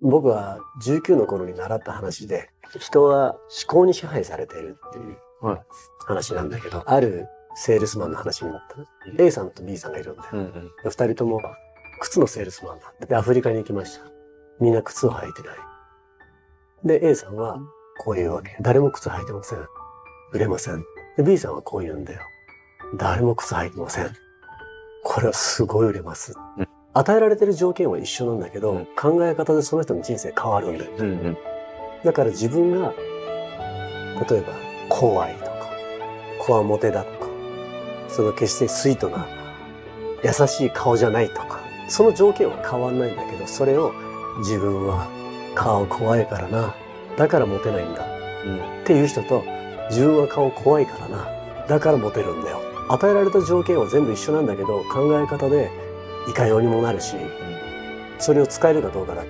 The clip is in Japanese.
僕は19の頃に習った話で、人は思考に支配されているっていう話なんだけど、あるセールスマンの話になったね。A さんと B さんがいるんだよ。二人とも靴のセールスマンだって。で、アフリカに行きました。みんな靴を履いてない。で、A さんはこういうわけ。誰も靴履いてません。売れません。で、B さんはこう言うんだよ。誰も靴履いてません。これはすごい売れます。与えられてる条件は一緒なんだけど、考え方でその人の人生変わるんだよ。だから自分が、例えば、怖いとか、こわもてだとか、その決してスイートな、優しい顔じゃないとか、その条件は変わんないんだけど、それを自分は顔怖いからな、だからモテないんだ、っていう人と、自分は顔怖いからな、だからモテるんだよ。与えられた条件は全部一緒なんだけど、考え方でいかようにもなるし、それを使えるかどうかだ。